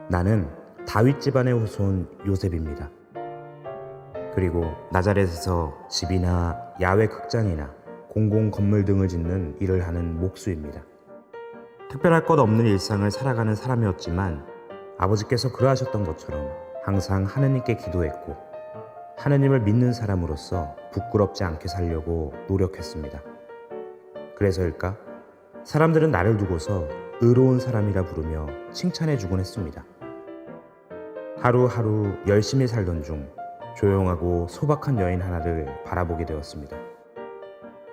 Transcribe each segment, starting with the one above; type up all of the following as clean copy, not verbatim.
나는 다윗 집안의 후손 요셉입니다. 그리고 나자렛에서 집이나 야외 극장이나 공공 건물 등을 짓는 일을 하는 목수입니다. 특별할 것 없는 일상을 살아가는 사람이었지만 아버지께서 그러하셨던 것처럼 항상 하느님께 기도했고 하느님을 믿는 사람으로서 부끄럽지 않게 살려고 노력했습니다. 그래서일까? 사람들은 나를 두고서 의로운 사람이라 부르며 칭찬해주곤 했습니다. 하루하루 열심히 살던 중 조용하고 소박한 여인 하나를 바라보게 되었습니다.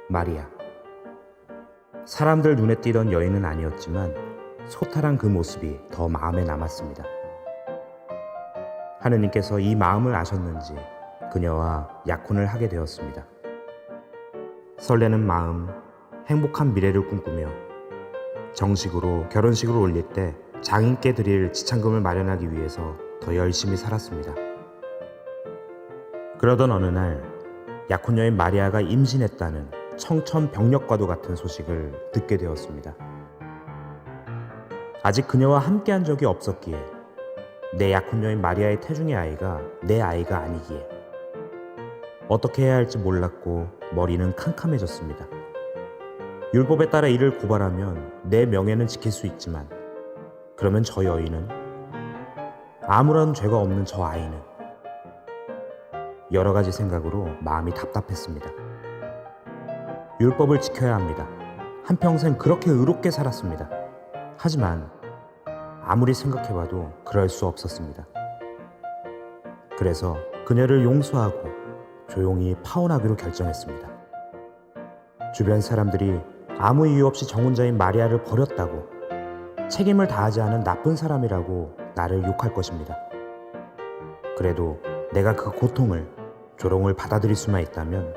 마리아. 사람들 눈에 띄던 여인은 아니었지만 소탈한 그 모습이 더 마음에 남았습니다. 하느님께서 이 마음을 아셨는지 그녀와 약혼을 하게 되었습니다. 설레는 마음, 행복한 미래를 꿈꾸며 정식으로 결혼식을 올릴 때 장인께 드릴 지참금을 마련하기 위해서 더 열심히 살았습니다. 그러던 어느 날 약혼 여인 마리아가 임신했다는 청천벽력과도 같은 소식을 듣게 되었습니다. 아직 그녀와 함께한 적이 없었기에 내 약혼 여인 마리아의 태중의 아이가 내 아이가 아니기에 어떻게 해야 할지 몰랐고 머리는 캄캄해졌습니다. 율법에 따라 이를 고발하면 내 명예는 지킬 수 있지만 그러면 저 여인은, 아무런 죄가 없는 저 아이는, 여러 가지 생각으로 마음이 답답했습니다. 율법을 지켜야 합니다. 한평생 그렇게 의롭게 살았습니다. 하지만 아무리 생각해봐도 그럴 수 없었습니다. 그래서 그녀를 용서하고 조용히 파혼하기로 결정했습니다. 주변 사람들이 아무 이유 없이 정혼자인 마리아를 버렸다고, 책임을 다하지 않은 나쁜 사람이라고 나를 욕할 것입니다. 그래도 내가 그 고통을, 조롱을 받아들일 수만 있다면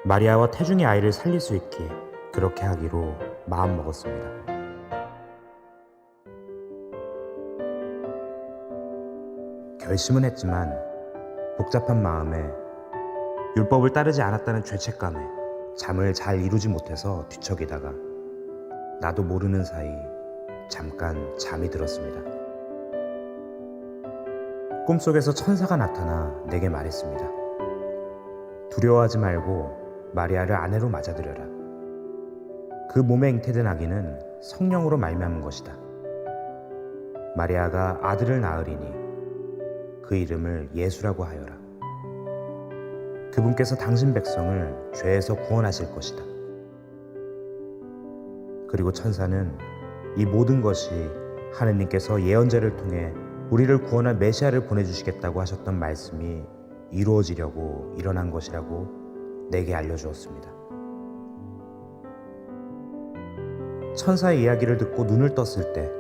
마리아와 태중의 아이를 살릴 수 있기에 그렇게 하기로 마음먹었습니다. 결심은 했지만 복잡한 마음에 율법을 따르지 않았다는 죄책감에 잠을 잘 이루지 못해서 뒤척이다가 나도 모르는 사이 잠깐 잠이 들었습니다. 꿈속에서 천사가 나타나 내게 말했습니다. 두려워하지 말고 마리아를 아내로 맞아들여라. 그 몸에 잉태된 아기는 성령으로 말미암은 것이다. 마리아가 아들을 낳으리니 그 이름을 예수라고 하여라. 그분께서 당신 백성을 죄에서 구원하실 것이다. 그리고 천사는 이 모든 것이 하느님께서 예언자를 통해 우리를 구원할 메시아를 보내주시겠다고 하셨던 말씀이 이루어지려고 일어난 것이라고 내게 알려주었습니다. 천사의 이야기를 듣고 눈을 떴을 때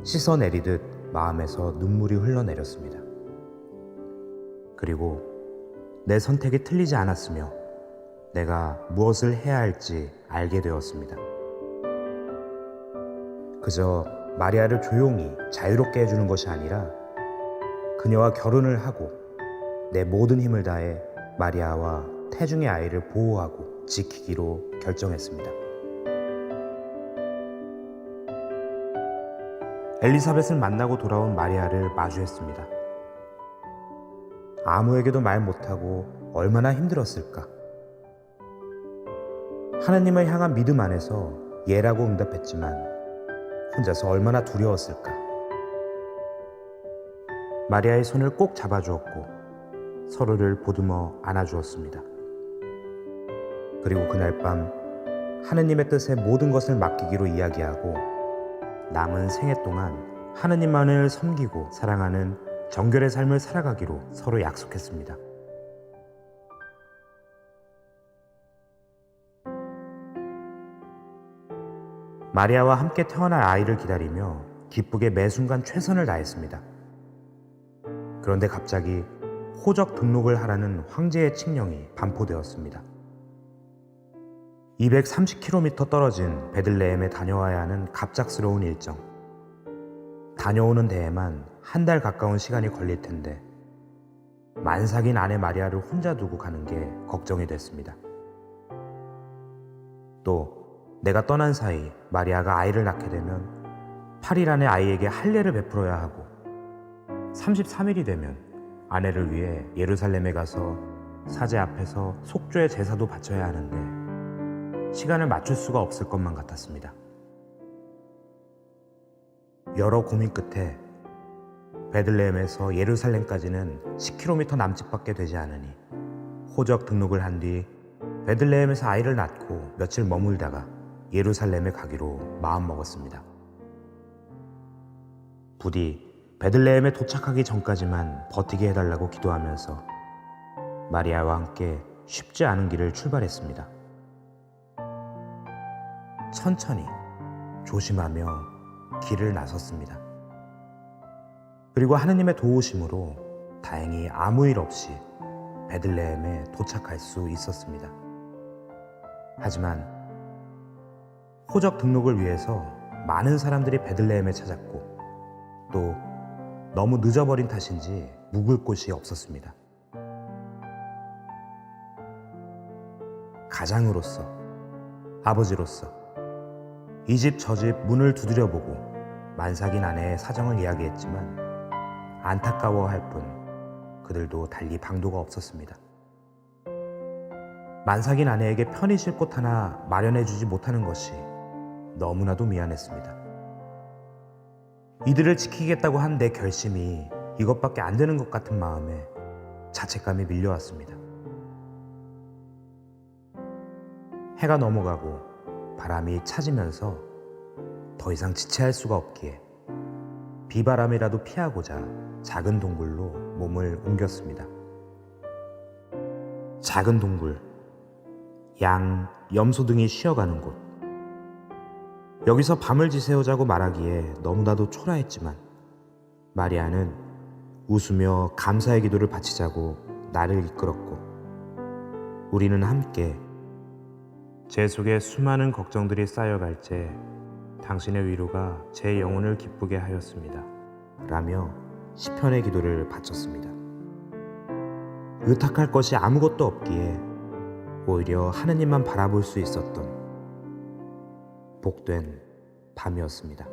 씻어내리듯 마음에서 눈물이 흘러내렸습니다. 그리고 내 선택이 틀리지 않았으며 내가 무엇을 해야 할지 알게 되었습니다. 그저 마리아를 조용히 자유롭게 해주는 것이 아니라 그녀와 결혼을 하고 내 모든 힘을 다해 마리아와 태중의 아이를 보호하고 지키기로 결정했습니다. 엘리사벳을 만나고 돌아온 마리아를 마주했습니다. 아무에게도 말 못하고 얼마나 힘들었을까. 하나님을 향한 믿음 안에서 예라고 응답했지만 혼자서 얼마나 두려웠을까. 마리아의 손을 꼭 잡아주었고 서로를 보듬어 안아주었습니다. 그리고 그날 밤 하느님의 뜻에 모든 것을 맡기기로 이야기하고 남은 생애 동안 하느님만을 섬기고 사랑하는 정결의 삶을 살아가기로 서로 약속했습니다. 마리아와 함께 태어날 아이를 기다리며 기쁘게 매 순간 최선을 다했습니다. 그런데 갑자기 호적 등록을 하라는 황제의 칙령이 반포되었습니다. 230km 떨어진 베들레헴에 다녀와야 하는 갑작스러운 일정. 다녀오는 데에만 한 달 가까운 시간이 걸릴 텐데 만삭인 아내 마리아를 혼자 두고 가는 게 걱정이 됐습니다. 또 내가 떠난 사이 마리아가 아이를 낳게 되면 8일 안에 아이에게 할례를 베풀어야 하고 33일이 되면 아내를 위해 예루살렘에 가서 사제 앞에서 속죄의 제사도 바쳐야 하는데 시간을 맞출 수가 없을 것만 같았습니다. 여러 고민 끝에 베들레헴에서 예루살렘까지는 10km 남짓밖에 되지 않으니 호적 등록을 한 뒤 베들레헴에서 아이를 낳고 며칠 머물다가 예루살렘에 가기로 마음먹었습니다. 부디 베들레헴에 도착하기 전까지만 버티게 해달라고 기도하면서 마리아와 함께 쉽지 않은 길을 출발했습니다. 천천히 조심하며 길을 나섰습니다. 그리고 하느님의 도우심으로 다행히 아무 일 없이 베들레헴에 도착할 수 있었습니다. 하지만 호적 등록을 위해서 많은 사람들이 베들레헴에 찾았고 또 너무 늦어버린 탓인지 묵을 곳이 없었습니다. 가장으로서, 아버지로서 이 집 저 집 문을 두드려보고 만삭인 아내의 사정을 이야기했지만 안타까워할 뿐 그들도 달리 방도가 없었습니다. 만삭인 아내에게 편히 쉴 곳 하나 마련해주지 못하는 것이 너무나도 미안했습니다. 이들을 지키겠다고 한 내 결심이 이것밖에 안 되는 것 같은 마음에 자책감이 밀려왔습니다. 해가 넘어가고 바람이 차지면서 더 이상 지체할 수가 없기에 비바람이라도 피하고자 작은 동굴로 몸을 옮겼습니다. 작은 동굴, 양, 염소 등이 쉬어가는 곳. 여기서 밤을 지새우자고 말하기에 너무나도 초라했지만 마리아는 웃으며 감사의 기도를 바치자고 나를 이끌었고 우리는 함께 제 속에 수많은 걱정들이 쌓여갈 때 당신의 위로가 제 영혼을 기쁘게 하였습니다. 라며 시편의 기도를 바쳤습니다. 의탁할 것이 아무것도 없기에 오히려 하느님만 바라볼 수 있었던 복된 밤이었습니다.